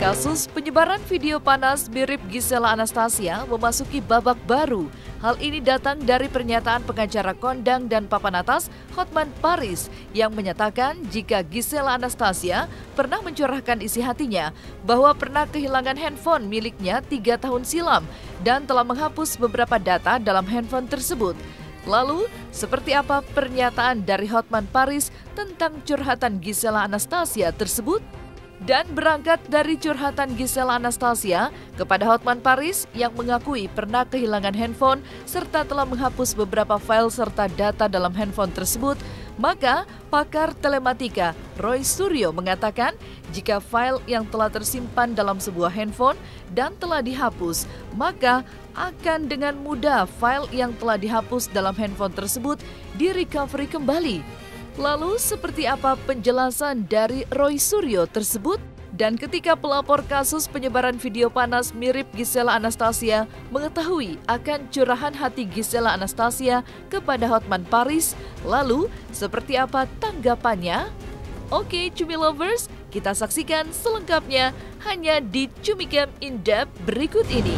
Kasus penyebaran video panas mirip Gisela Anastasia memasuki babak baru. Hal ini datang dari pernyataan pengacara kondang dan papan atas Hotman Paris yang menyatakan jika Gisela Anastasia pernah mencurahkan isi hatinya bahwa pernah kehilangan handphone miliknya 3 tahun silam dan telah menghapus beberapa data dalam handphone tersebut. Lalu, seperti apa pernyataan dari Hotman Paris tentang curhatan Gisela Anastasia tersebut? Dan berangkat dari curhatan Gisela Anastasia kepada Hotman Paris yang mengakui pernah kehilangan handphone serta telah menghapus beberapa file serta data dalam handphone tersebut, maka pakar telematika Roy Suryo mengatakan jika file yang telah tersimpan dalam sebuah handphone dan telah dihapus, maka akan dengan mudah file yang telah dihapus dalam handphone tersebut di-recovery kembali. Lalu seperti apa penjelasan dari Roy Suryo tersebut? Dan ketika pelapor kasus penyebaran video panas mirip Gisela Anastasia mengetahui akan curahan hati Gisela Anastasia kepada Hotman Paris, lalu seperti apa tanggapannya? Oke, Cumi Lovers, kita saksikan selengkapnya hanya di Cumicam In-Depth berikut ini.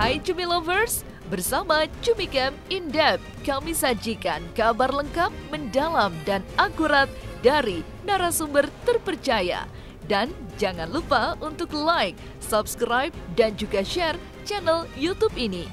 Hai Cumi Lovers, bersama Cumicam In-Depth, kami sajikan kabar lengkap, mendalam, dan akurat dari narasumber terpercaya. Dan jangan lupa untuk like, subscribe, dan juga share channel YouTube ini.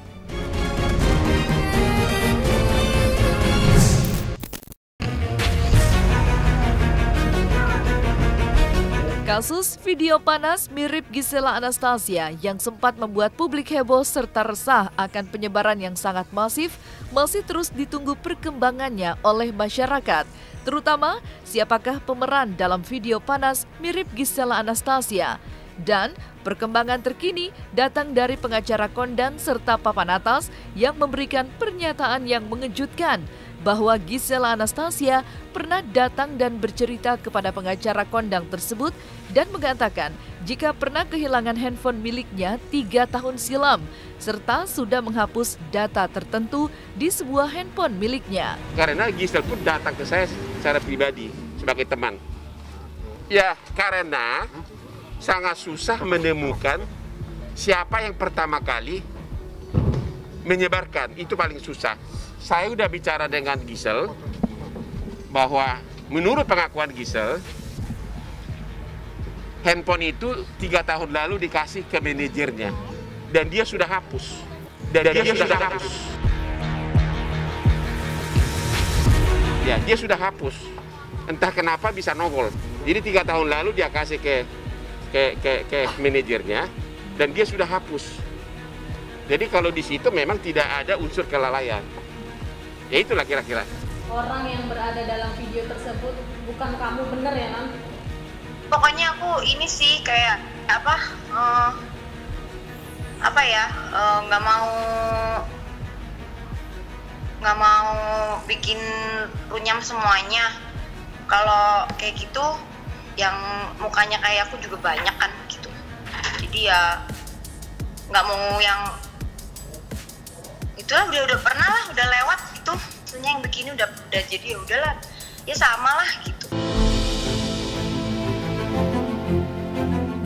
Kasus video panas mirip Gisela Anastasia yang sempat membuat publik heboh serta resah akan penyebaran yang sangat masif masih terus ditunggu perkembangannya oleh masyarakat. Terutama siapakah pemeran dalam video panas mirip Gisela Anastasia. Dan perkembangan terkini datang dari pengacara kondang serta papan atas yang memberikan pernyataan yang mengejutkan bahwa Gisela Anastasia pernah datang dan bercerita kepada pengacara kondang tersebut dan mengatakan jika pernah kehilangan handphone miliknya 3 tahun silam serta sudah menghapus data tertentu di sebuah handphone miliknya. Karena Gisela pun datang ke saya secara pribadi sebagai teman. Ya, karena sangat susah menemukan siapa yang pertama kali menyebarkan, itu paling susah. Saya udah bicara dengan Gisel bahwa menurut pengakuan Gisel, handphone itu 3 tahun lalu dikasih ke manajernya dan dia sudah hapus. Ya, dia sudah hapus. Entah kenapa bisa nongol. Jadi 3 tahun lalu dia kasih ke manajernya dan dia sudah hapus. Jadi kalau di situ memang tidak ada unsur kelalaian. Ya itulah kira-kira. Orang yang berada dalam video tersebut bukan kamu, bener ya, Nan? Pokoknya aku ini sih kayak nggak mau bikin runyam semuanya. Kalau kayak gitu yang mukanya kayak aku juga banyak kan gitu. Jadi ya nggak mau yang itulah, udah pernah lah, udah lewat gitu. Maksudnya yang begini udah jadi ya udahlah, ya sama lah gitu.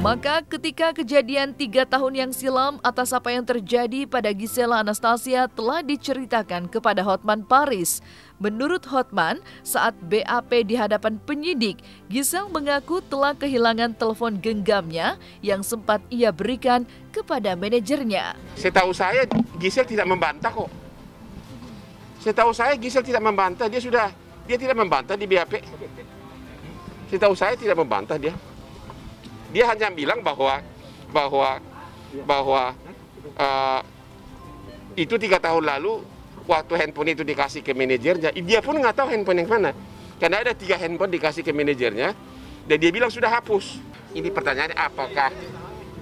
Maka ketika kejadian 3 tahun yang silam atas apa yang terjadi pada Gisela Anastasia telah diceritakan kepada Hotman Paris. Menurut Hotman, saat BAP di hadapan penyidik, Gisel mengaku telah kehilangan telepon genggamnya yang sempat ia berikan kepada manajernya. Setahu saya Gisel tidak membantah kok. Setahu saya Gisel tidak membantah, dia tidak membantah di BAP. Setahu saya tidak membantah dia. Dia hanya bilang bahwa itu 3 tahun lalu waktu handphone itu dikasih ke manajernya, dia pun nggak tahu handphone yang mana. Karena ada 3 handphone dikasih ke manajernya dan dia bilang sudah hapus. Ini pertanyaannya, apakah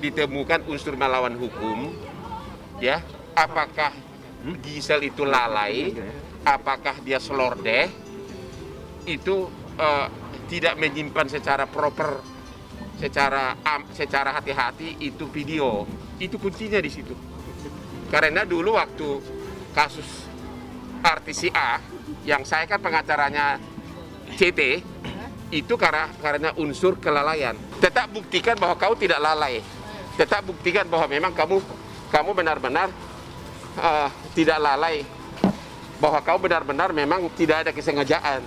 ditemukan unsur melawan hukum? Ya, apakah Gisel itu lalai? Apakah dia selordeh? Itu tidak menyimpan secara proper, secara hati-hati itu video. Itu kuncinya di situ. Karena dulu waktu kasus artis si A yang saya kan pengacaranya CT, itu karena unsur kelalaian. Tetap buktikan bahwa kau tidak lalai. Tetap buktikan bahwa memang kamu benar-benar tidak lalai. Bahwa kau benar-benar memang tidak ada kesengajaan.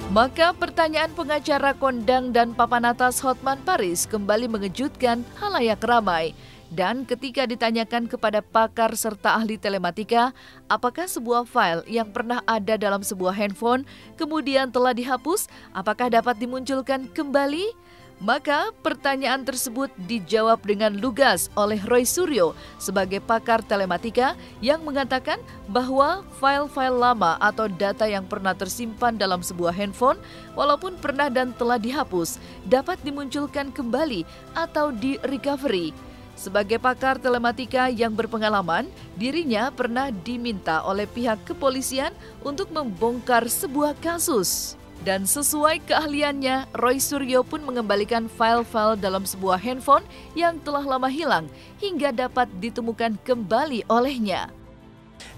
Maka pertanyaan pengacara kondang dan papan atas Hotman Paris kembali mengejutkan khalayak ramai. Dan ketika ditanyakan kepada pakar serta ahli telematika, apakah sebuah file yang pernah ada dalam sebuah handphone kemudian telah dihapus, apakah dapat dimunculkan kembali? Maka pertanyaan tersebut dijawab dengan lugas oleh Roy Suryo sebagai pakar telematika yang mengatakan bahwa file-file lama atau data yang pernah tersimpan dalam sebuah handphone walaupun pernah dan telah dihapus dapat dimunculkan kembali atau di-recovery. Sebagai pakar telematika yang berpengalaman, dirinya pernah diminta oleh pihak kepolisian untuk membongkar sebuah kasus. Dan sesuai keahliannya, Roy Suryo pun mengembalikan file-file dalam sebuah handphone yang telah lama hilang hingga dapat ditemukan kembali olehnya.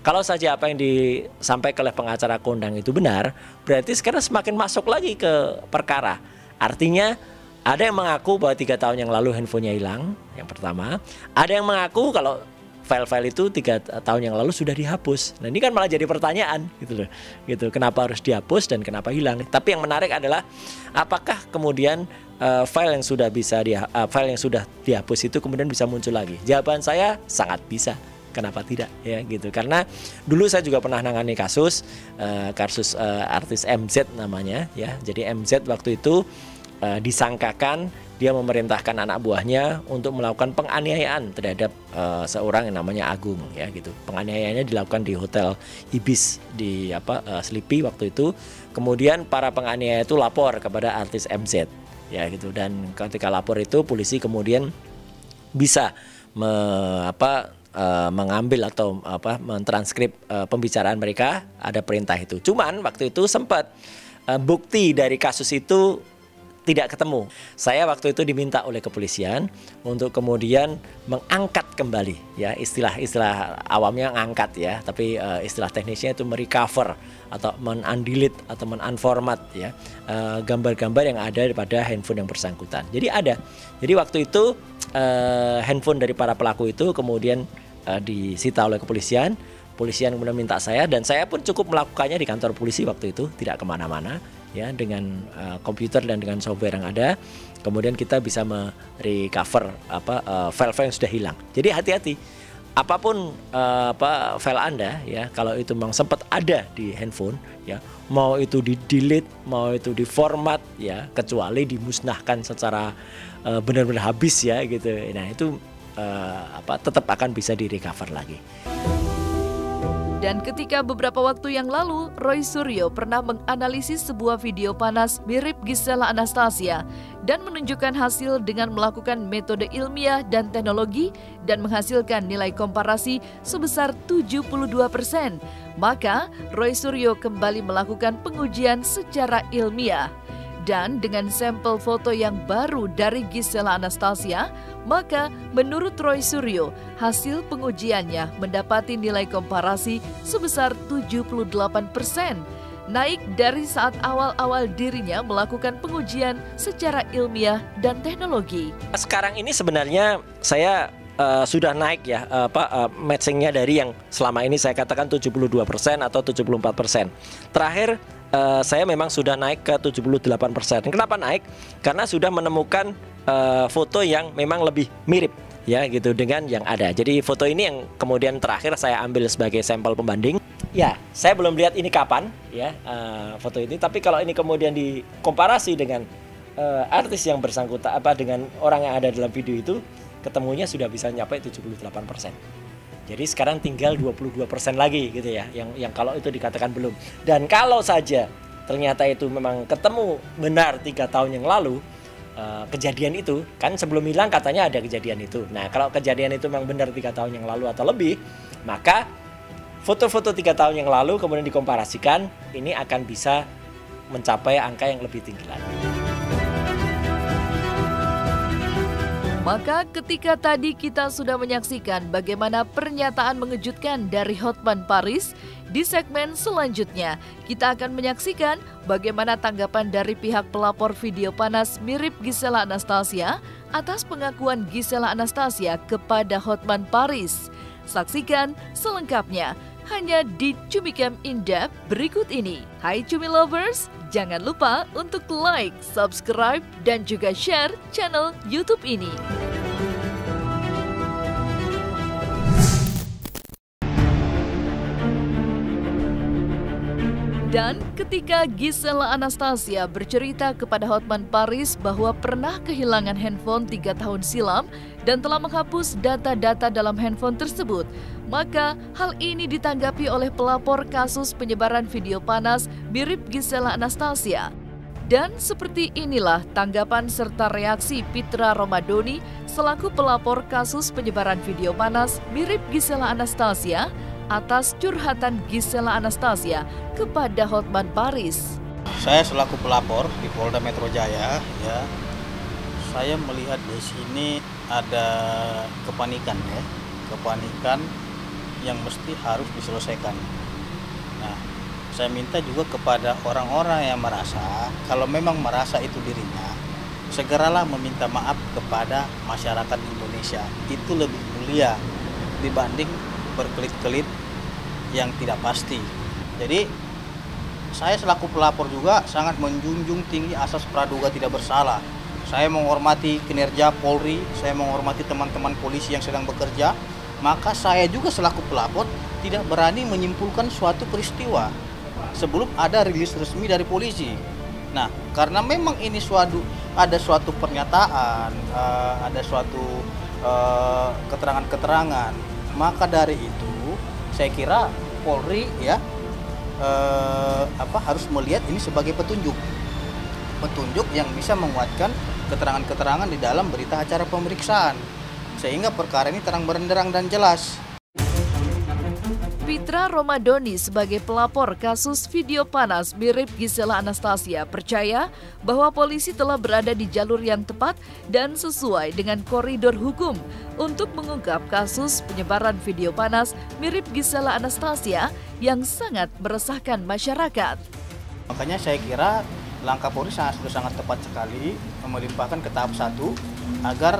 Kalau saja apa yang disampaikan oleh pengacara kondang itu benar, berarti sekarang semakin masuk lagi ke perkara. Artinya ada yang mengaku bahwa 3 tahun yang lalu handphonenya hilang, yang pertama. Ada yang mengaku kalau file-file itu 3 tahun yang lalu sudah dihapus. Nah ini kan malah jadi pertanyaan gitu loh. Gitu. Kenapa harus dihapus dan kenapa hilang? Tapi yang menarik adalah apakah kemudian file yang sudah dihapus itu kemudian bisa muncul lagi? Jawaban saya sangat bisa. Kenapa tidak ya gitu? Karena dulu saya juga pernah nangani kasus artis MZ namanya ya. Jadi MZ waktu itu disangkakan dia memerintahkan anak buahnya untuk melakukan penganiayaan terhadap seorang yang namanya Agung ya gitu. Penganiayaannya dilakukan di Hotel Ibis di Sleepy waktu itu. Kemudian para penganiaya itu lapor kepada artis MZ ya gitu, dan ketika lapor itu polisi kemudian bisa mengambil atau mentranskrip pembicaraan mereka, ada perintah itu. Cuman waktu itu sempat bukti dari kasus itu tidak ketemu. Saya waktu itu diminta oleh kepolisian untuk kemudian mengangkat kembali ya, istilah awamnya ngangkat ya, tapi istilah teknisnya itu merecover atau menundelete atau menunformat ya gambar-gambar yang ada pada handphone yang bersangkutan. Jadi waktu itu handphone dari para pelaku itu kemudian disita oleh kepolisian. Polisian kemudian minta saya, dan saya pun cukup melakukannya di kantor polisi waktu itu, tidak kemana-mana ya, dengan komputer dan dengan software yang ada. Kemudian kita bisa merecover file-file yang sudah hilang. Jadi hati-hati, apapun file Anda ya, kalau itu memang sempat ada di handphone ya, mau itu di-delete, mau itu di-format ya, kecuali dimusnahkan secara benar-benar habis ya gitu. Nah itu tetap akan bisa di-recover lagi. Dan ketika beberapa waktu yang lalu, Roy Suryo pernah menganalisis sebuah video panas mirip Gisela Anastasia dan menunjukkan hasil dengan melakukan metode ilmiah dan teknologi dan menghasilkan nilai komparasi sebesar 72%. Maka, Roy Suryo kembali melakukan pengujian secara ilmiah. Dan dengan sampel foto yang baru dari Gisela Anastasia, maka menurut Roy Suryo, hasil pengujiannya mendapati nilai komparasi sebesar 78%, naik dari saat awal-awal dirinya melakukan pengujian secara ilmiah dan teknologi. Sekarang ini sebenarnya saya sudah naik ya matchingnya dari yang selama ini saya katakan 72% atau 74%. Terakhir saya memang sudah naik ke 78%. Kenapa naik? Karena sudah menemukan foto yang memang lebih mirip ya gitu dengan yang ada. Jadi foto ini yang kemudian terakhir saya ambil sebagai sampel pembanding. Ya, saya belum lihat ini kapan ya foto ini, tapi kalau ini kemudian dikomparasi dengan artis yang bersangkutan dengan orang yang ada dalam video itu, ketemunya sudah bisa nyampe 78%. Jadi sekarang tinggal 22% lagi gitu ya, yang kalau itu dikatakan belum. Dan kalau saja ternyata itu memang ketemu benar 3 tahun yang lalu, kejadian itu, kan sebelum hilang katanya ada kejadian itu. Nah kalau kejadian itu memang benar 3 tahun yang lalu atau lebih, maka foto-foto 3 tahun yang lalu kemudian dikomparasikan, ini akan bisa mencapai angka yang lebih tinggi lagi. Maka ketika tadi kita sudah menyaksikan bagaimana pernyataan mengejutkan dari Hotman Paris, di segmen selanjutnya kita akan menyaksikan bagaimana tanggapan dari pihak pelapor video panas mirip Gisela Anastasia atas pengakuan Gisela Anastasia kepada Hotman Paris. Saksikan selengkapnya hanya di Cumicam In-Depth berikut ini. Hai Cumi Lovers, jangan lupa untuk like, subscribe, dan juga share channel YouTube ini. Dan ketika Gisela Anastasia bercerita kepada Hotman Paris bahwa pernah kehilangan handphone 3 tahun silam dan telah menghapus data-data dalam handphone tersebut, maka hal ini ditanggapi oleh pelapor kasus penyebaran video panas mirip Gisela Anastasia. Dan seperti inilah tanggapan serta reaksi Pitra Romadoni selaku pelapor kasus penyebaran video panas mirip Gisela Anastasia atas curhatan Gisela Anastasia kepada Hotman Paris. Saya selaku pelapor di Polda Metro Jaya, ya, saya melihat di sini ada kepanikan, ya, kepanikan yang mesti harus diselesaikan. Nah, saya minta juga kepada orang-orang yang merasa, kalau memang merasa itu dirinya, segeralah meminta maaf kepada masyarakat Indonesia. Itu lebih mulia dibanding berkelit-kelit yang tidak pasti. Jadi saya selaku pelapor juga sangat menjunjung tinggi asas praduga tidak bersalah. Saya menghormati kinerja Polri, saya menghormati teman-teman polisi yang sedang bekerja, maka saya juga selaku pelapor tidak berani menyimpulkan suatu peristiwa sebelum ada rilis resmi dari polisi. Nah, karena memang ini ada suatu pernyataan, ada suatu keterangan-keterangan, maka dari itu saya kira Polri, ya, harus melihat ini sebagai petunjuk yang bisa menguatkan keterangan-keterangan di dalam berita acara pemeriksaan, sehingga perkara ini terang benderang dan jelas. Pitra Romadoni sebagai pelapor kasus video panas mirip Gisela Anastasia percaya bahwa polisi telah berada di jalur yang tepat dan sesuai dengan koridor hukum untuk mengungkap kasus penyebaran video panas mirip Gisela Anastasia yang sangat meresahkan masyarakat. Makanya saya kira langkah Polri sudah sangat tepat sekali melimpahkan ke tahap 1 agar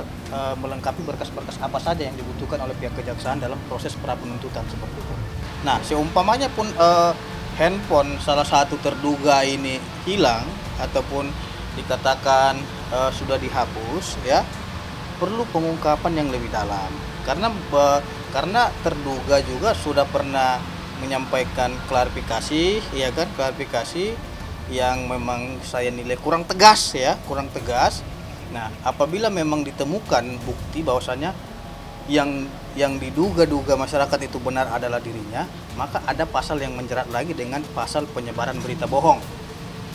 melengkapi berkas-berkas apa saja yang dibutuhkan oleh pihak kejaksaan dalam proses pra penuntutan seperti itu. Nah, seumpamanya pun handphone salah satu terduga ini hilang ataupun dikatakan sudah dihapus, ya, perlu pengungkapan yang lebih dalam. Karena terduga juga sudah pernah menyampaikan klarifikasi, ya kan, klarifikasi yang memang saya nilai kurang tegas, ya, kurang tegas. Nah, apabila memang ditemukan bukti bahwasannya yang diduga-duga masyarakat itu benar adalah dirinya, maka ada pasal yang menjerat lagi dengan pasal penyebaran berita bohong,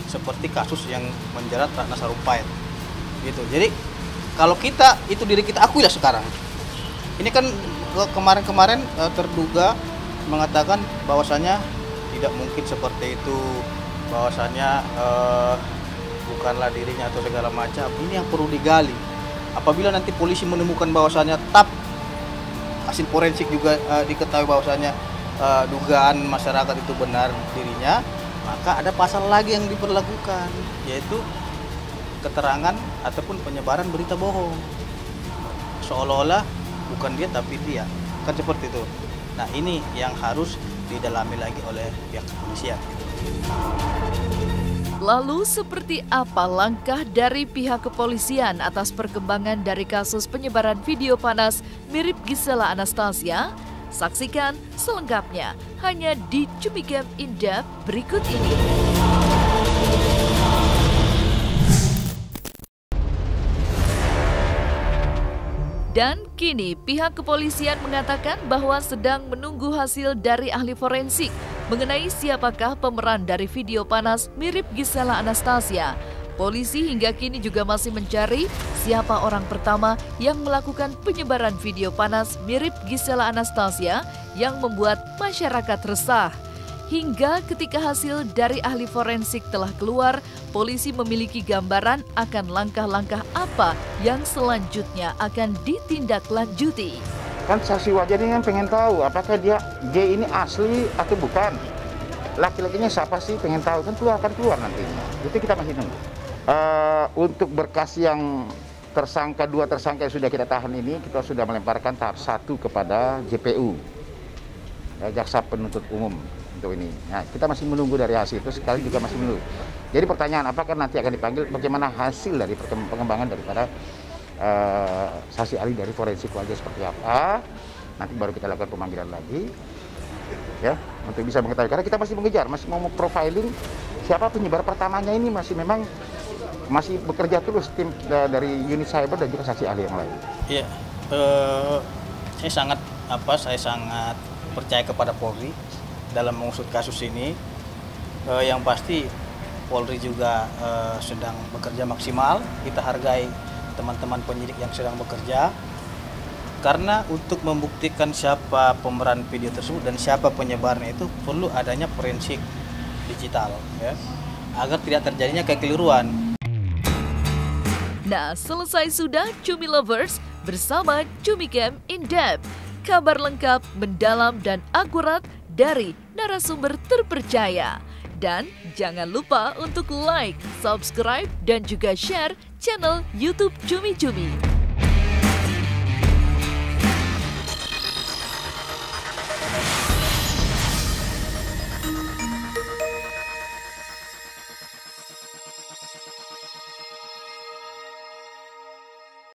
seperti kasus yang menjerat Ratna Sarumpait, gitu. Jadi kalau kita itu diri kita akui lah sekarang. Ini kan kemarin-kemarin terduga mengatakan bahwasannya tidak mungkin seperti itu, bahwasannya bukanlah dirinya atau segala macam. Ini yang perlu digali. Apabila nanti polisi menemukan bahwasannya hasil forensik juga diketahui bahwasannya dugaan masyarakat itu benar dirinya, maka ada pasal lagi yang diberlakukan, yaitu keterangan ataupun penyebaran berita bohong, seolah-olah bukan dia tapi dia, kan seperti itu. Nah, ini yang harus didalami lagi oleh pihak kepolisian. Lalu seperti apa langkah dari pihak kepolisian atas perkembangan dari kasus penyebaran video panas mirip Gisela Anastasia? Saksikan selengkapnya hanya di Cumicam In-Depth berikut ini. Dan kini pihak kepolisian mengatakan bahwa sedang menunggu hasil dari ahli forensik mengenai siapakah pemeran dari video panas mirip Gisela Anastasia. Polisi hingga kini juga masih mencari siapa orang pertama yang melakukan penyebaran video panas mirip Gisela Anastasia yang membuat masyarakat resah. Hingga ketika hasil dari ahli forensik telah keluar, polisi memiliki gambaran akan langkah-langkah apa yang selanjutnya akan ditindaklanjuti. Kan saksi wajah ini kan pengen tahu apakah dia G ini asli atau bukan. Laki-lakinya siapa sih, pengen tahu, kan akan keluar nantinya. Itu kita masih nunggu. Untuk berkas yang dua tersangka yang sudah kita tahan ini, kita sudah melemparkan tahap 1 kepada JPU, Jaksa Penuntut Umum untuk ini. Nah, kita masih menunggu dari hasil itu, sekali juga masih menunggu. Jadi pertanyaan, apakah nanti akan dipanggil, bagaimana hasil dari pengembangan daripada saksi ahli dari forensik wajah seperti apa, nanti baru kita lakukan pemanggilan lagi, ya, untuk bisa mengetahui. Karena kita masih mengejar, masih mau profiling siapa penyebar pertamanya ini, masih bekerja terus tim dari unit cyber dan juga saksi ahli yang lain. Iya, saya sangat percaya kepada Polri dalam mengusut kasus ini. Yang pasti Polri juga sedang bekerja maksimal. Kita hargai teman-teman penyidik yang sedang bekerja, karena untuk membuktikan siapa pemeran video tersebut dan siapa penyebarnya itu perlu adanya forensik digital, ya, agar tidak terjadinya kekeliruan. Nah, selesai sudah Cumi Lovers bersama Cumi Camp In Depth. Kabar lengkap, mendalam, dan akurat dari narasumber terpercaya. Dan jangan lupa untuk like, subscribe, dan juga share channel YouTube Cumi Cumi.